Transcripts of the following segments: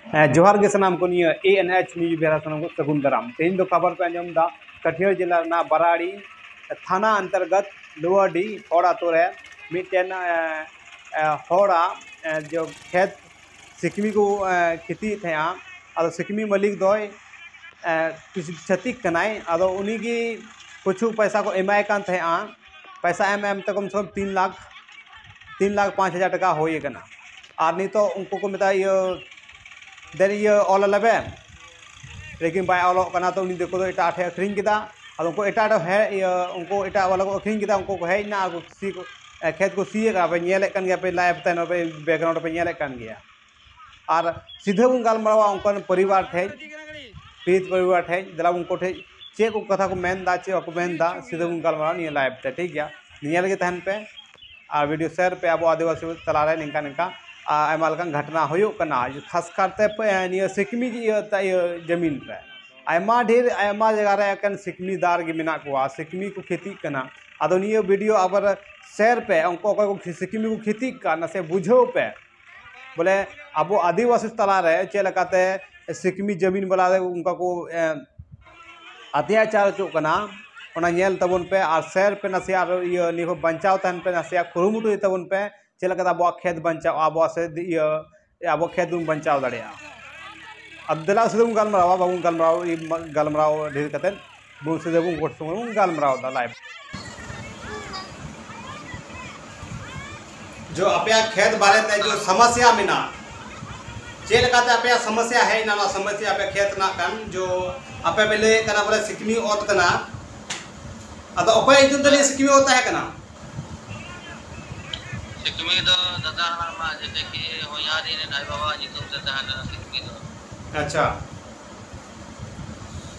जोहार के सनाम को निया ANH न्यूज बेरा सनाम को सगुन दराम तेन दो खबर पे अंजम दा कटिहार जिला ना बराड़ी थाना अंतर्गत लोहाडी होड़ा तो रे मिटेन होड़ा जो खेत सिकमी को खेती थे अदो सिकमी मालिक दोय कुछ छतिक कनाय अदो उनी की कुछ पैसा को एमाय कान थे पैसा एम तो कम से कम 3,05,000 टका होए कना और नहीं तो उनको को मिता ये देन ये ऑल लबे लेकिन बाय ऑल कना तो उनी देखो तो एटा ठे अखरिंग किदा और उनको एटा है उनको एटा वाला को अखरिंग किदा उनको है ना को सी को खेत को सी का पे नेले कन गया पे लाइव तन पे बैकग्राउंड पे नेले कन गया और सीधे उन गालमरावा उनको परिवार थे पीत परिवार थे दला उनको थे चे को कथा को मेन दा चे को मेन दा सीधे उन गालमरावा नहीं लाइव ते ठीक गया नियल के तहन पे और वीडियो शेयर पे अब आदिवासी तला रहे निका निका आयमा लकान घटना होयो कना खास करते निया सिकमी जमीन पे आयमा ढेर आयमा जगह रे कन सिकमी दार के मिना को सिकमी को खेती कना अदो निया वीडियो अबर शेयर पे उनको को सिकमी को खेती करना से बुझो पे बोले अब आदिवासी तला रे चे लकाते सिकमी जमीन वाला उनका को अत्याचार चो कना ओना नेल तबन पे और शेयर पे नसिया ये निको बचाव तहन पे नसिया कुरुमुटु तबन पे चल कदा अब खेत बचाव अब से अब खेत बचाव दड़े अब दला से गलमराव बाबू गलमराव ढेर कते बुन से गोट संग गलमराव दा लाइव जो अपया खेत बारे में जो समस्या मिना चेल काते अपया समस्या है ना समस्या अपया खेत ना कन जो अपे बेले कना बोले सिकमी ओत कना अद अपाय इतु दले सिकमी होता है कना सिकमी दो दादा हमारा जैसे कि होयारी ने नाई बाबा जी तुम से तहन सिकमी दो अच्छा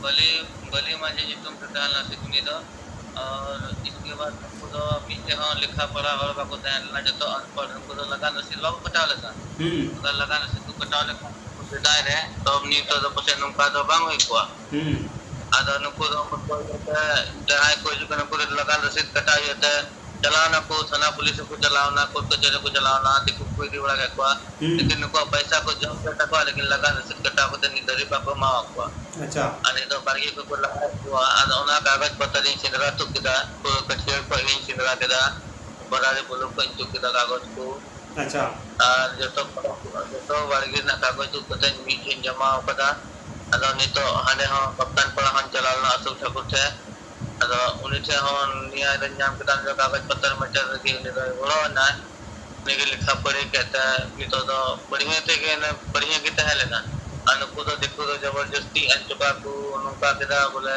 बली माजे जी तुम से तहन सिकमी दो और इसके बाद हमको तो पीछे हाँ लिखा पढ़ा और बाको तहन ना जो तो अनपढ़ हमको तो लगा न सिलवा को कटा लेता तो लगा न सितु कटा ले को दाय रे तो नी तो पसे नुका तो बांग होई को आदा नुको तो हमको जहां कोई जो कन को लगा रसीद कटा येते चलाना को थाना पुलिस को चलाना कोर्ट कचहरी को चलाना देखो कोई भी बड़ा को लेकिन को पैसा को जम से टका लेकिन लगा रसीद कटा को नहीं दरी पापा मा को अच्छा अने तो बारगी को लगा को आना कागज पत्र इन सिंदरा तो किदा को कचहरी पर इन सिंदरा किदा बरारे बोलो को इन किदा कागज को अच्छा और जो तो बारगी ना कागज तो कते मीटिंग जमा कदा अदा नहीं तो हाने हां कप्तान पड़ा हम चलाना अशोक ठाकुर थे अदा उन्हीं थे हम निया रंजाम के दान कागज पत्र मटर के उन्हें बोलो ना नेगे लिखा पड़े कहता है कि तो बढ़िया थे के ना बढ़िया की तह लेना अनको तो देखो तो जबरदस्ती अंचबा को उनका केदा बोले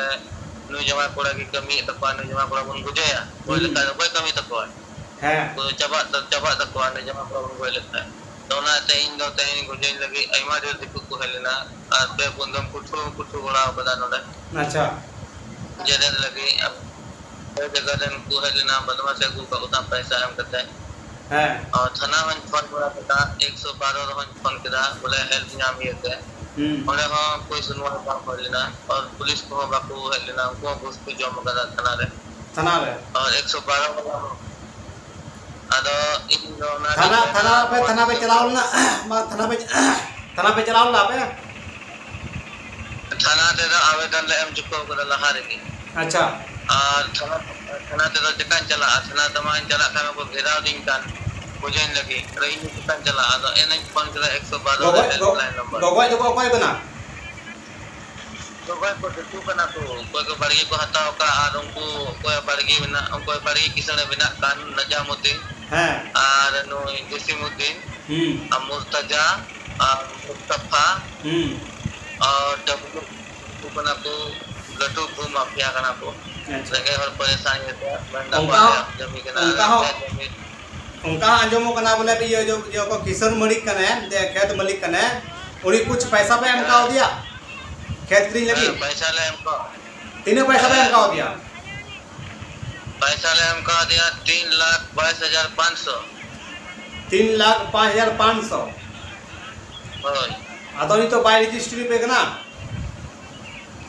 नु जमा कोड़ा की कमी तपा नु जमा कोड़ा उन गुजया कोई लगता है कोई कमी तपा है तो चबा तक ने जमा कोड़ा उन कोई लगता है तो ना तेइन दो तेइन गुजई लगी आइमा दे दिक्कत को हेलेना और पे बंदम कुछ बड़ा बता नोडे अच्छा जरे लगी अब जगह देन को हेलेना बदमा से को उतना पैसा हम करते हैं और थाना में फोन करा था 112 रोहन फोन करा बोले हेल्प नाम ये थे और हां कोई सुनवाई काम कर लेना और पुलिस को बाको हेलेना को घुस को जमा करा थाना रे और 112 अदो इन थाना पे चलाओ ना थाना पे चलाओ ना पे थाना ते आवेदन ले हम चुको को लहारे की अच्छा और थाना ते तो जकान चला थाना तमान चला खाना को घेराव दिन कान बुझेन लगी रही जकान चला अदो एन फोन करा 112 हेल्पलाइन नंबर कोई बना तो कोई को बना तो कोई को बड़गी को हटाओ का और उनको कोई बड़गी बना कोई बड़गी किसने बिना कान नजामुद्दीन और नो जसीमुद्दीन मुर्तजा मुस्तफा और डब्लू को बना को लटू को माफिया कना को लगे और परेशानी है बंदा जमी के ना उनका अंजमो कना बोले ये जो को किशन मलिक कने खेत मलिक कने उन्हीं कुछ पैसा पे हमका हो दिया खेत खरीद लगी पैसा ले हमको तीनों पैसा पे हमका हो दिया पैसा ले हमका दिया 3,22,500 3,05,500 ओय अदोनी तो बाय रजिस्ट्री पे कना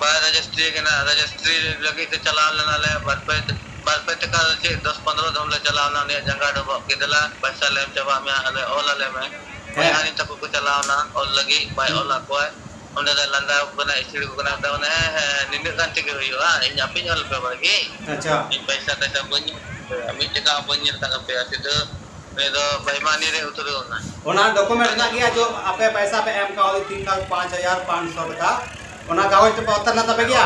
बाय रजिस्ट्री के ना रजिस्ट्री लगी तो चला लेना ले बरपे तक 10-15 हम ले चलाना ने जंगा डब के दला पैसा ले जवा में अले ओला ले में Bayani takut ko chalauna ol lagi bay ol ako onde da landa bana istri ko na ta ona ninde kan tige hoyo ini api nyol pe bagi अच्छा ini paisa ta bunyi ami tika bunyi ta pe asido medo baymani re utro na ओना document ना गया जो आपे पैसा पे M का 3,05,500 टका ओना कागज पे उतर ना तबे गया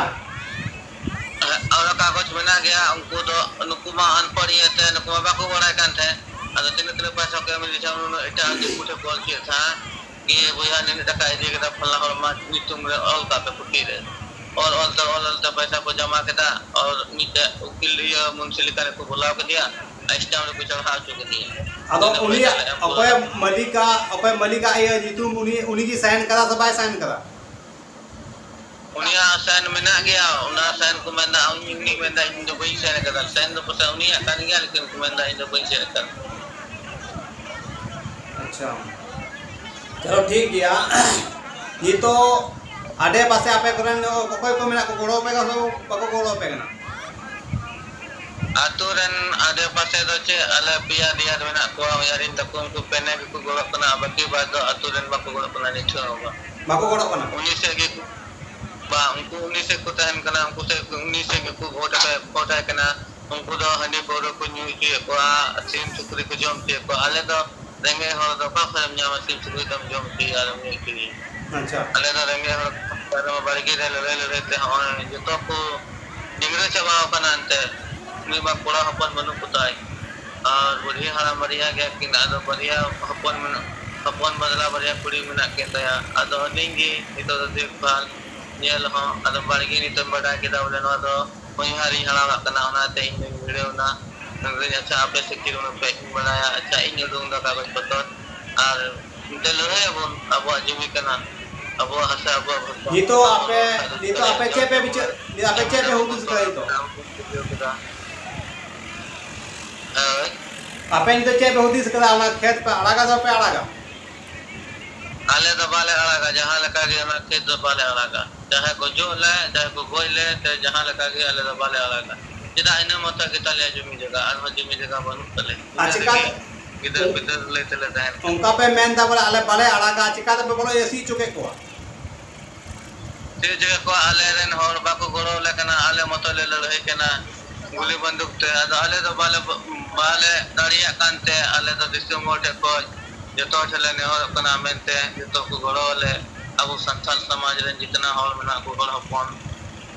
और कागज बना गया उनको तो नुकुमा अनपढ़ ही थे नुकुमा बाको बड़ा kan थे ada तीन पैसा के मिल जाऊं एटा जो पूछे कॉल किया था कि भैया ने टका दे के फला फला नितुम रे ऑल का पे फुटी रे और तो पैसा को जमा किया और नीचे वकील ये मुंसिलिका को बुला के दिया स्टाम को चढ़ा चुके दिया अदो उनी अकोय मलिका ये नितुम उनी की साइन करा सब साइन करा उनिया साइन में ना गया उना साइन को मैं ना उनी में ना इन जो कोई साइन करा साइन तो पसा उनी kan गया लेकिन को मैं ना इन जो कोई साइन करा अच्छा चलो ठीक गया ये तो आडे पासे आपे करन कोई को मेना को गोड़ो पे का सब को गोड़ो पे ना aturan ada pasal tu cek ala pihak dia menak ko yarin takun ku pene ku golok kena abati bado aturan bako golok kena ni chu bako goड़ो kana uni se ge ba unku uni se ku tahan kena unku se uni se ge ku kota kena unku do hani boro ku nyu ki ko sim chukri ku jom ti ko ale do renge ho do ka pham nya sim chukri dam jom ti alam ni ki अच्छा ale do renge ho karo bargi le te on joto ku dingre chaba kana ante ni ba kura hapon manu putai और बुढ़ी हरा मरिया गया कि आदो बढ़िया हपन बदला बढ़िया कुड़ी में ना के तया आदो निंगी नितो देखभाल नेल हो आदो बाड़गी नितो बड़ा के दावले नो आदो कोई हरी हरा कना ओना ते इन वीडियो ना नंगे अच्छा आपे से किरो में पैकिंग बनाया अच्छा इन दूंग दा कागज पत्र और दिल है अब जमी कना अब हसा अब ये तो आपे चे पे हुकुस करे तो आपे इन तो चे पे हुदिस करा ना खेत पे अड़ागा तो पे अड़ागा आले तो बाले अड़ागा जहां लगा गया ना खेत तो बाले अड़ागा चाहे को जो ले चाहे को गोई ले चाहे जहां लगा गया आले तो बाले अड़ागा जिदा इन मत के तले जमी जगह और जमी जगह बनु तले आचिका किधर ले तले दान उनका पे मेन दा बोले आले बाले अड़ागा आचिका तो बोलो एसी चुके को ते जगह को आले रेन होर बाको गोरो लेकना आले मत ले लड़े केना गुली बंदूक ते आले तो बाले दाड़िया कानते आले तो दिसो मोटे को जतो चले ने और कना मेनते जतो को गोरो ले अब संथाल समाज रे जितना होर मना को गोरो हपन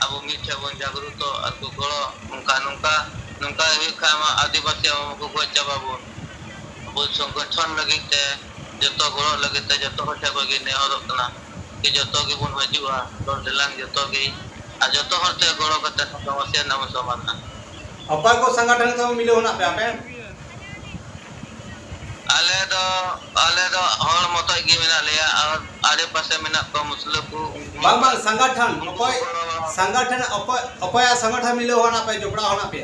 अब मिठे बन जागरूक और को गोरो नुका ही खामा आदिवासी को को चबाबो वो संगठन लगिते जतो गोरो लगिते जतो होटे को ने और कना कि जतो के बन हजुआ तो दिलांग जतो के आ जतो होते गोरो कते समस्या नाम समाधान अपाय को संगठन तो मिले होना पे आपे आले दो हर मत गी मेना लिया और आरे पासे मेना को मुस्लिम को बांग संगठन अपाय संगठन मिले होना पे जोड़ा होना पे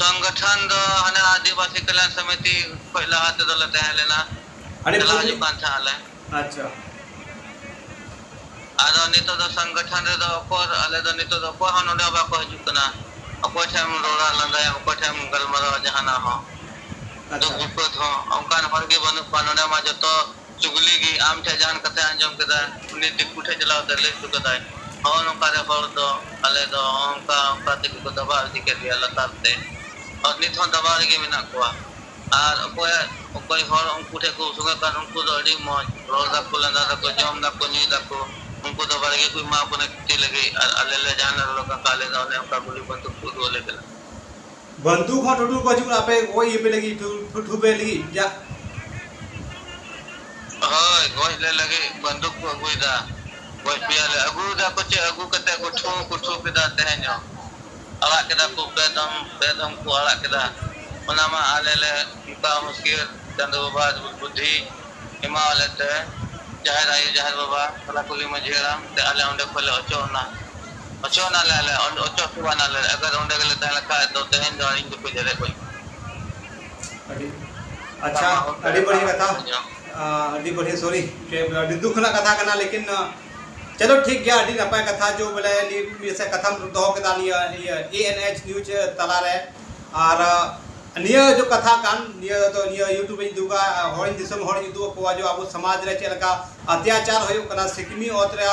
संगठन दो हने आदिवासी कल्याण समिति पहला हाथ दो लेते हैं लेना अरे दुकान था आले अच्छा आदो नितो दो संगठन रे दो पर आले दो नितो दो को हनोडे बा को जुकना अको ठम रोड़ा लंदा अको ठम गलमरा जहाना हो तो विपद हो अंकान हरगे बनु पानोडे मा जतो चुगली की आम ठे जान कथे अंजम कदा उनी दिकुठे चलाव दले सुकदाय हो नका रे होर दो आले दो अंका ते को दबा दिके दिया लताते और नित हो दबा रे मेना को और अकोय होर अंकुठे को सुगा कान उनको दो अडी मौज रोदा को लंदा को जम दा को नी दा को उनको तो बारे कोई मां बने किती लगे अल्ले जान लोग काले दा ने उनका गोली बंदूक को गोले गला बंदूक हो टुटू को जुरा पे वो ये पे लगी ठुठू पे लगी या होय गोय ले लगे बंदूक को गोइदा गोय पियाले अगु दा को चे अगु कते को ठू पे दा तेहनो आला केदा को बेदम को आला केदा ओना मा आले ले का मुश्किल चंदो बाबा बुद्धि हिमालय ते जहर बाबा कला कुली मझेराम ते आले ओंडे खोले ओचोना ले ओचो कुवाना ले अगर ओंडे गले तला का तो तेहन दो इन को जरे कोई अच्छा अड़ी बढ़िया कथा अड़ी बढ़िया सॉरी दुख ना कथा करना लेकिन चलो ठीक गया अड़ी नपाय कथा जो बोले से कथम दो के दानी ये ANH न्यूज तला रे और निया जो कथा कान निया तो निया यूट्यूब इन दुगा हॉर्न दिसम हॉर्न युदु को जो अब समाज रे चलका अत्याचार होयो कना सिकमी ओतरे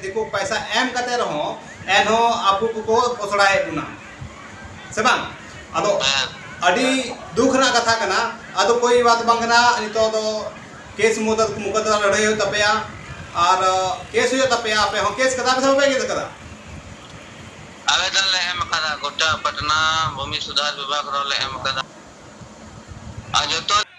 देखो पैसा एम कते रहो एनो आपु को पोसड़ाए बुना से बांग अदो अडी दुख ना कथा कना अदो कोई बात बांगना नितो तो केस मुकदमा लड़ाई हो तपया और केस हो तपया पे हो केस कदा पे के कदा आवेदन ले एम कदा गोटा पटना भूमि सुधार विभाग रो ले एम कदा आ जो तो